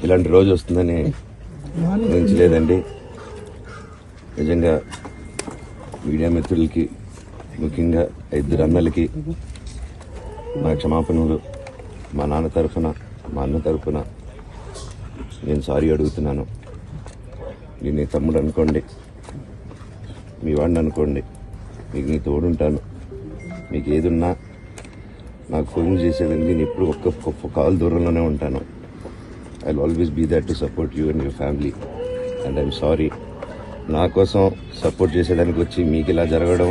ఇలాంటి రోజు వస్తుందని ఊహించలేదండి. నిజంగా మీడియా మిత్రులకి, ముఖ్యంగా 2 అన్నలకి మా క్షమాపణలు. మా నాన్న తరఫున, మా అన్న తరఫున నేను సారీ అడుగుతున్నాను. నేను నీ తమ్ముడు అనుకోండి, మీ వాడిని అనుకోండి, మీకు నీ తోడుంటాను. మీకు ఏదున్నా నాకు ఫోన్ చేసేదండి. నేను ఎప్పుడు ఒక్క కాల్ దూరంలోనే ఉంటాను. I will always be there to support you and your family. And I'm sorry, నా కోసం సపోర్ట్ చేసేదానికి వచ్చి మీకు ఇలా జరగడం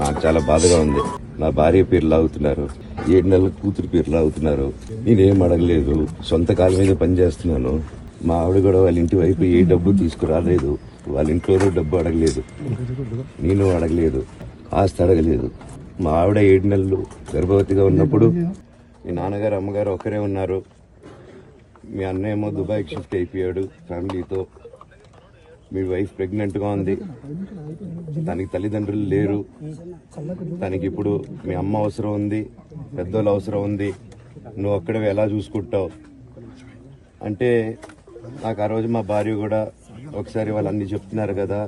నాకు చాలా బాధగా ఉంది. నా భార్య పేరు లాగుతున్నారు, 7 నెలల కూతురు పేరు లాగుతున్నారు. నేనేం అడగలేదు, సొంత కాళ్ళ మీద పనిచేస్తున్నాను. మా ఆవిడ కూడా వాళ్ళ ఇంటి వైపు ఏ డబ్బు తీసుకురాలేదు, వాళ్ళ ఇంట్లోనూ డబ్బు అడగలేదు, నేను అడగలేదు, ఆస్తి అడగలేదు. మా ఆవిడ 7 నెలలు గర్భవతిగా ఉన్నప్పుడు మీ నాన్నగారు అమ్మగారు ఒక్కరే ఉన్నారు. మీ అన్న ఏమో దుబాయ్కి షిఫ్ట్ అయిపోయాడు ఫ్యామిలీతో. మీ వైఫ్ ప్రెగ్నెంట్గా ఉంది, తనకి తల్లిదండ్రులు లేరు. తనకి ఇప్పుడు మీ అమ్మ అవసరం ఉంది, పెద్దోళ్ళ అవసరం ఉంది. నువ్వు అక్కడే ఎలా చూసుకుంటావు అంటే, నాకు ఆ రోజు మా భార్య కూడా ఒకసారి వాళ్ళు అన్ని చెప్తున్నారు కదా,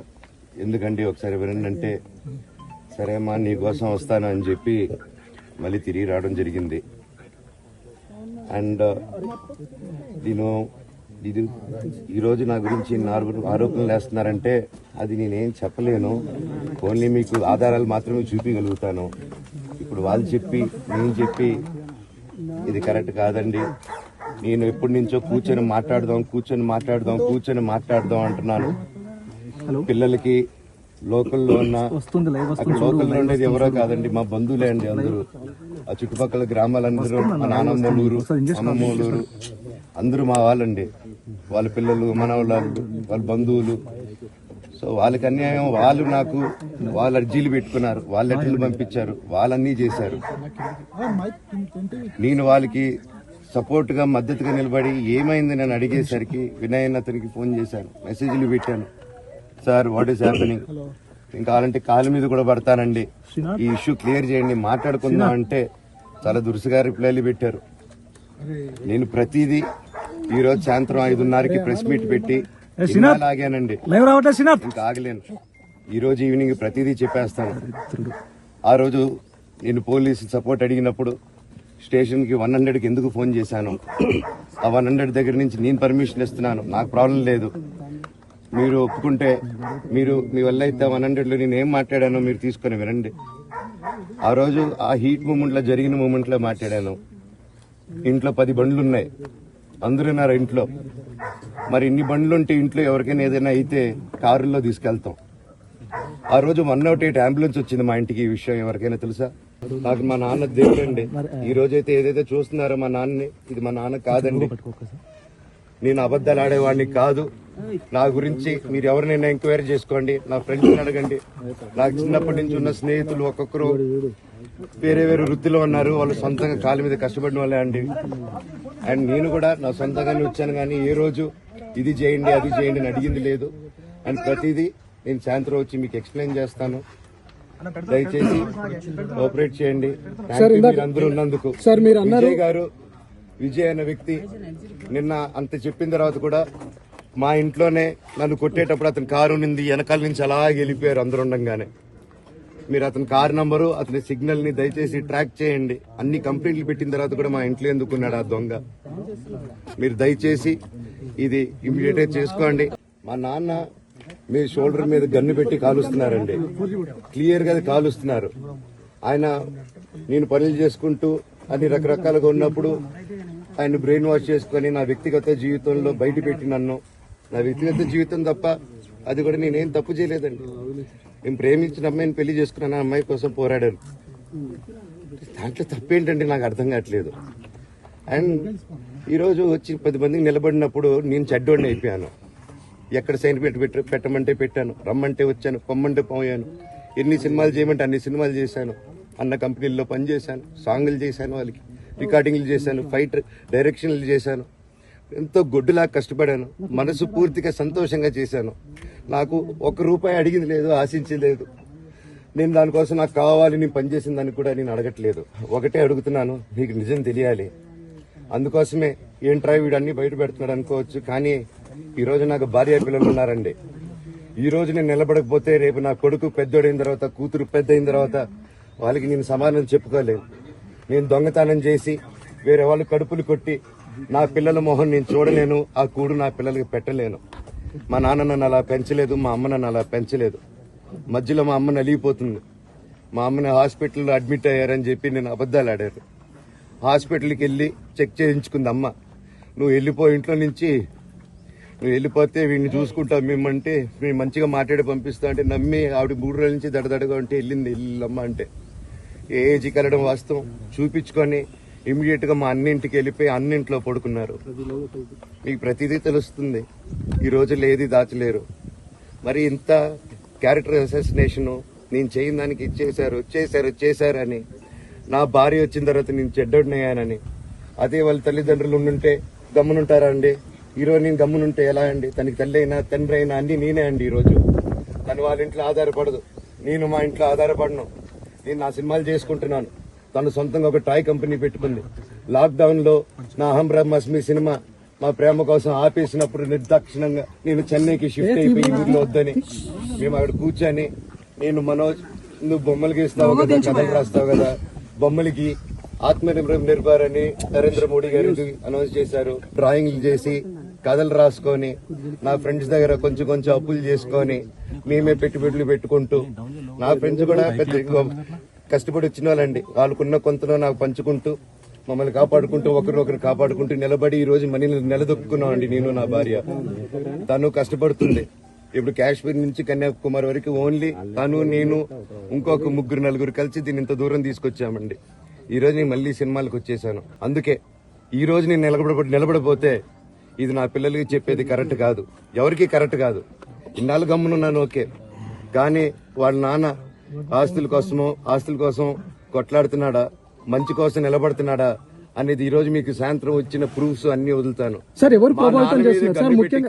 ఎందుకంటే ఒకసారి వినండి అంటే, సరే అమ్మా నీకోసం వస్తాను అని చెప్పి మళ్ళీ తిరిగి రావడం జరిగింది. అండ్ ఇది ఈరోజు నా గురించి ఆరోపణలు వేస్తున్నారంటే అది నేనేం చెప్పలేను. ఓన్లీ మీకు ఆధారాలు మాత్రమే చూపించగలుగుతాను. ఇప్పుడు వాళ్ళు చెప్పి నేను చెప్పి ఇది కరెక్ట్ కాదండి. నేను ఎప్పటి నుంచో కూర్చొని మాట్లాడదాం అంటున్నాను. పిల్లలకి లోకల్లో ఉన్న, లోకల్లో ఉండేది ఎవరో కాదండి, మా బంధువులే అండి అందరూ. ఆ చుట్టుపక్కల గ్రామాలందరూ, మా నానమ్మలూరు, అమ్మమ్మలూరు అందరూ మా వాళ్ళండి. వాళ్ళ పిల్లలు, మనవాళ్ళు, వాళ్ళ బంధువులు. సో వాళ్ళకి అన్యాయం, వాళ్ళ అర్జీలు పెట్టుకున్నారు, వాళ్ళ లెటర్లు పంపించారు, వాళ్ళన్నీ చేశారు. నేను వాళ్ళకి సపోర్ట్ గా, మద్దతుగా నిలబడి ఏమైంది నేను అడిగేసరికి వినయ్ అతనికి ఫోన్ చేశాను, మెసేజ్లు పెట్టాను. సార్ వాట్ ఈస్ హ్యాపెనింగ్, ఇంకా అలాంటి కాళ్ళ మీద కూడా పడతానండి, ఈ ఇష్యూ క్లియర్ చేయండి, మాట్లాడుకుందాం అంటే చాలా దురుసుగా రిప్లైలు పెట్టారు. నేను ప్రతిదీ ఈరోజు సాయంత్రం 5:30కి ప్రెస్ మీట్ పెట్టి ఆగానండి, ఇంకా ఆగలేను. ఈరోజు ఈవినింగ్ ప్రతిదీ చెప్పేస్తాను. ఆ రోజు నేను పోలీసు సపోర్ట్ అడిగినప్పుడు స్టేషన్కి 100కి ఎందుకు ఫోన్ చేశాను, ఆ 100 దగ్గర నుంచి నేను పర్మిషన్ ఇస్తున్నాను, నాకు ప్రాబ్లం లేదు. మీరు ఒప్పుకుంటే, మీరు మీ వల్ల అయితే 100లో నేను ఏం మాట్లాడానో మీరు తీసుకొని వినండి. ఆ రోజు ఆ హీట్ మూమెంట్లో, జరిగిన మూమెంట్లో మాట్లాడాను. ఇంట్లో 10 బండ్లు ఉన్నాయి, అందరూ ఉన్నారు ఇంట్లో. మరి ఇన్ని బండ్లు ఉంటే ఇంట్లో ఎవరికైనా ఏదైనా అయితే కారుల్లో తీసుకెళ్తాం. ఆ రోజు 108 అంబులెన్స్ వచ్చింది మా ఇంటికి. ఈ విషయం ఎవరికైనా తెలుసా? నాకు మా నాన్న దేవుడండి. ఈ రోజైతే ఏదైతే చూస్తున్నారో మా నాన్నని, ఇది మా నాన్న కాదండి. నేను అబద్ధాలు ఆడేవాడిని కాదు. నా గురించి మీరు ఎవరినైనా ఎంక్వైరీ చేసుకోండి, నా ఫ్రెండ్స్ని అడగండి. నాకు చిన్నప్పటి నుంచి ఉన్న స్నేహితులు ఒక్కొక్కరు వేరే వృత్తిలో ఉన్నారు, వాళ్ళు సొంతంగా కాళ్ళ మీద కష్టపడిన వాళ్ళే అండి. అండ్ నేను కూడా నా సొంతంగానే వచ్చాను, కానీ ఏ రోజు ఇది చేయండి అది చేయండి అని అడిగింది లేదు. అండ్ ప్రతిదీ నేను సాయంత్రం వచ్చి మీకు ఎక్స్ప్లెయిన్ చేస్తాను. దయచేసి కోఆపరేట్ చేయండి. అందరూ ఉన్నందుకు. విజయ్ అనే వ్యక్తి నిన్న అంత చెప్పిన తర్వాత కూడా మా ఇంట్లోనే నన్ను కొట్టేటప్పుడు అతని కారు ఉంది, వెనకాల నుంచి అలా వెళ్ళిపోయారు అందరు ఉండగానే. మీరు అతని కారు నంబరు, అతని సిగ్నల్ ని దయచేసి ట్రాక్ చేయండి. అన్ని కంప్లైంట్లు పెట్టిన తర్వాత కూడా మా ఇంట్లో ఎందుకున్నాడు ఆ దొంగ? మీరు దయచేసి ఇది ఇమీడియట్ గా చేసుకోండి. మా నాన్న మీ షోల్డర్ మీద గన్ను పెట్టి కాలుస్తున్నారండి, క్లియర్ గా కాలుస్తున్నారు. ఆయన నేను పనులు చేసుకుంటూ అన్ని రకరకాలుగా ఉన్నప్పుడు ఆయన బ్రెయిన్ వాష్ చేసుకుని నా వ్యక్తిగత జీవితంలో బయట పెట్టి నన్ను, నా వ్యక్తిగత జీవితం తప్ప అది కూడా నేనేం తప్పు చేయలేదండి. నేను ప్రేమించిన అమ్మాయిని పెళ్లి చేసుకున్నాను, ఆ అమ్మాయి కోసం పోరాడాను. దాంట్లో తప్పేంటంటే నాకు అర్థం కావట్లేదు. అండ్ ఈరోజు వచ్చి 10 మందికి నిలబడినప్పుడు నేను చెడ్డోడిని అయిపోయాను. ఎక్కడ సైన్ పెట్టమంటే పెట్టాను, రమ్మంటే వచ్చాను, పొమ్మంటే పోయాను. ఎన్ని సినిమాలు చేయమంటే అన్ని సినిమాలు చేశాను. అన్న కంపెనీల్లో పనిచేశాను, సాంగులు చేశాను, వాళ్ళకి రికార్డింగ్లు చేశాను, ఫైట్ డైరెక్షన్లు చేశాను. ఎంతో గొడ్డులాగా కష్టపడాను, మనసు పూర్తిగా సంతోషంగా చేశాను. నాకు ₹1 అడిగింది లేదు, ఆశించలేదు. నేను దానికోసం నాకు కావాలి, నేను పనిచేసిన దాన్ని కూడా నేను అడగట్లేదు. ఒకటే అడుగుతున్నాను, మీకు నిజం తెలియాలి. అందుకోసమే ఏంట్రా వీడు అన్ని బయట పెడుతున్నాడు అనుకోవచ్చు, కానీ ఈ రోజు నాకు భార్య పిల్లలు ఉన్నారండి. ఈ రోజు నేను నిలబడకపోతే రేపు నా కొడుకు పెద్దోడైన తర్వాత, కూతురు పెద్ద అయిన తర్వాత వాళ్ళకి నేను సమాధానం చెప్పుకోలేను. నేను దొంగతనం చేసి వేరే వాళ్ళు కడుపులు కొట్టి నా పిల్లల మొహం నేను చూడలేను, ఆ కూడు నా పిల్లలకి పెట్టలేను. మా నాన్న నన్ను అలా పెంచలేదు, మా అమ్మ నన్ను అలా పెంచలేదు. మధ్యలో మా అమ్మ నలిగిపోతుంది. మా అమ్మని హాస్పిటల్లో అడ్మిట్ అయ్యారని చెప్పి నేను అబద్దాలు ఆడారు. హాస్పిటల్కి వెళ్ళి చెక్ చేయించుకుంది అమ్మ. నువ్వు వెళ్ళిపో ఇంట్లో నుంచి, నువ్వు వెళ్ళిపోతే వీడిని చూసుకుంటావు మేమంటే, మేము మంచిగా మాట్లాడి పంపిస్తా అంటే నమ్మి ఆవిడ 3 రోజుల నుంచి దడదడగా ఉంటే వెళ్ళమ్మ అంటే ఏజీ కలడం వాస్తవం చూపించుకొని ఇమీడియట్ గా మా అన్నింటికి వెళ్ళిపోయి అన్నింట్లో పడుకున్నారు. మీకు ప్రతిదీ తెలుస్తుంది. ఈ రోజుల్లో ఏది దాచలేరు. మరి ఇంత క్యారెక్టర్ అసాసినేషన్ నేను చేయని దానికి చేశారు అని, నా భార్య వచ్చిన తర్వాత నేను చెడ్డోడినయ్యానని, అదే వాళ్ళ తల్లిదండ్రులు ఉండుంటే గమ్మునుంటారా అండి? ఈరోజు నేను గమ్మునుంటే ఎలా అండి? తనకి తల్లి అయినా తండ్రి అయినా అన్ని నేనే అండి. ఈరోజు తను వాళ్ళ ఇంట్లో ఆధారపడదు, నేను మా ఇంట్లో ఆధారపడను. నేను నా సినిమాలు చేసుకుంటున్నాను. తను సొంతంగా ఒక టాయ్ కంపెనీ పెట్టుకుంది. లాక్డౌన్ లో నా అహం బ్రహ్మాస్మి సినిమా మా ప్రేమ కోసం ఆపేసినప్పుడు నిర్దాక్షిణంగా నేను చెన్నైకి షిఫ్ట్ అయిపోయి ఊర్లో వద్దని మేము అక్కడ కూర్చొని, నేను మనోజ్ నువ్వు బొమ్మలు గీస్తావు కదా, కథలు రాస్తావు కదా, బొమ్మలకి ఆత్మనిర్భర్ అని నరేంద్ర మోడీ గారు అనౌన్స్ చేశారు. డ్రాయింగ్లు చేసి కథలు రాసుకొని నా ఫ్రెండ్స్ దగ్గర కొంచెం కొంచెం అప్పులు చేసుకొని మేమే పెట్టుబడులు పెట్టుకుంటూ, నా ఫ్రెండ్స్ కూడా పెద్ద కష్టపడి వచ్చిన వాళ్ళండి. వాళ్ళకున్న కొంతలో నాకు పంచుకుంటూ మమ్మల్ని కాపాడుకుంటూ ఒకరినొకరు కాపాడుకుంటూ నిలబడి ఈ రోజు మనీ నిలదొక్కున్నామండి. నేను నా భార్య, తను కష్టపడుతుంది. ఇప్పుడు కాశ్మీర్ నుంచి కన్యాకుమారి వరకు ఓన్లీ తను, నేను, ఇంకొక 3-4 కలిసి దీన్ని ఇంత దూరం తీసుకొచ్చామండి. ఈ రోజు నేను మళ్ళీ సినిమాలకు వచ్చేసాను. అందుకే ఈ రోజు నేను నిలబడపోతే ఇది నా పిల్లలకి చెప్పేది కరెక్ట్ కాదు, ఎవరికి కరెక్ట్ కాదు. ఇన్నాళ్ళు గమ్మునున్నాను ఓకే, కానీ వాళ్ళ నాన్న ఆస్తుల కోసం కొట్లాడుతున్నాడా, మంచి కోసం నిలబడుతున్నాడా అనేది ఈ రోజు మీకు సాయంత్రం వచ్చిన ప్రూఫ్స్ అన్ని వదులుతాను.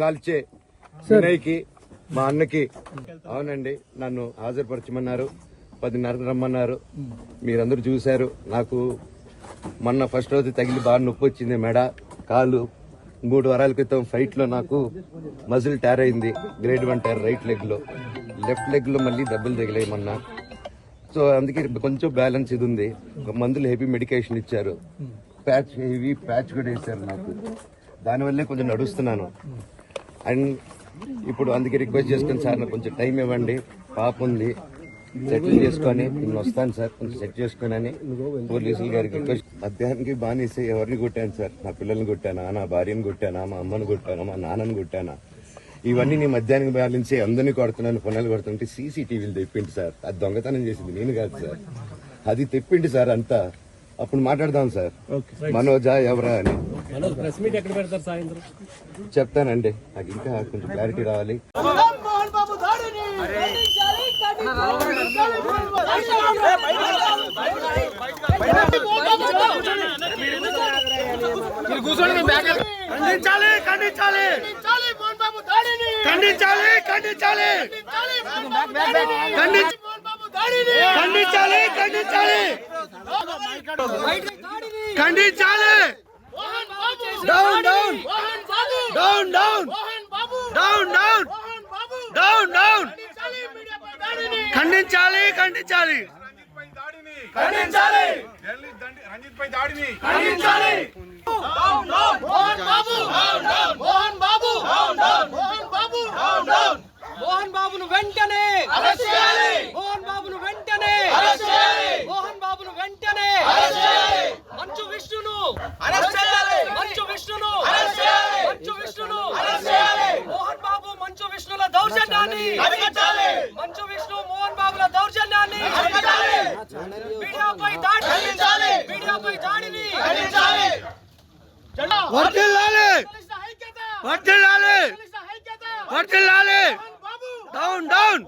కాల్చే వినయ్కి, మా అన్నకి, అవునండి నన్ను హాజరుపరచమన్నారు, 10:30 రమ్మన్నారు. మీరందరూ చూశారు. నాకు మొన్న ఫస్ట్ రోజు తగిలి బాగా నొప్పి వచ్చింది, మెడ, కాలు. 3 వారాల క్రితం ఫైట్ లో నాకు మజిల్ టైర్ అయింది, గ్రేడ్ 1 టైర్ రైట్ లెగ్ లో. లెఫ్ట్ లెగ్ లో మళ్ళీ దెబ్బలు తగిలాయి మొన్న. సో అందుకే కొంచెం బ్యాలెన్స్ ఇది ఉంది. మందులు హెవీ మెడికేషన్ ఇచ్చారు, హెవీ ప్యాచ్ కూడా వేశారు నాకు. దానివల్లే కొంచెం నడుస్తున్నాను. అండ్ ఇప్పుడు అందుకే రిక్వెస్ట్ చేసుకుని, సార్ నాకు కొంచెం టైం ఇవ్వండి, పాప ఉంది, సెటిల్ చేసుకొని నేను వస్తాను సార్, కొంచెం సెట్ చేసుకుని అని పోలీసులు గారికి రిక్వెస్ట్. మధ్యాహ్నానికి బానిసే ఎవరిని కొట్టాను సార్? నా పిల్లల్ని కొట్టానా, నా భార్యను కొట్టానా, మా అమ్మని కొట్టానా, మా నాన్నని కొట్టానా? ఇవన్నీ నేను మధ్యాహ్నం బ్యాలెన్సే అందరినీ కొడుతున్నాను, పొన్నాలు కొడుతుంటే సీసీటీవీలు తెప్పిండి సార్. అది దొంగతనం చేసింది నేను కాదు సార్, అది తెప్పిండి సార్ అంతా. అప్పుడు మాట్లాడదాం సార్. మనోజా ఎవరా అని చెప్తానండి. నాకు ఇంకా కొంచెం క్లారిటీ రావాలి. ఖండించాలి ఖండించాలి ఖండించాలి ఖండించాలి ఖండించాలి ఖండించాలి ఖండించాలి. Down down down down down down down down ఖండించాలి ఖండించాలి ఖండించాలి రంజిత్ పై దాడిని ఖండించాలి. డౌన్ డౌన్ మోహన్ బాబు మోహన్ బాబు మోహన్ బాబు మోహన్ బాబును వెంటనే అరెస్ట్ చేయాలి. మోహన్ బాబును వెంటనే అరెస్ట్ చేయాలి. మోహన్ బాబును వెంటనే అరెస్ట్ చేయాలి. మంచు విష్ణును అరెస్ట్ చేయాలి. మంచు విష్ణును అరెస్ట్ చేయాలి. మంచు విష్ణును అరెస్ట్ చేయాలి. మోహన్ బాబు మంచు విష్ణుల దౌర్జన్యాన్ని అరికట్టాలి. మంచు విష్ణు మోహన్ బాబుల దౌర్జన్యాన్ని అరికట్టాలి. మీడియాపై దాడి ఖండించాలి. మీడియాపై దాడిని ఖండించాలి. వర్ధిల్లాలి వర్ధిల్లాలి వర్ధిల్లాలి. Down down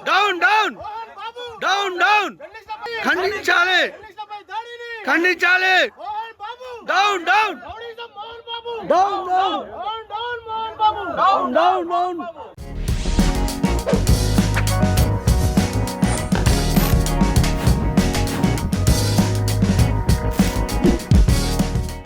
down down down down ఖండించాలి ఖండించాలి. Down down down down down down down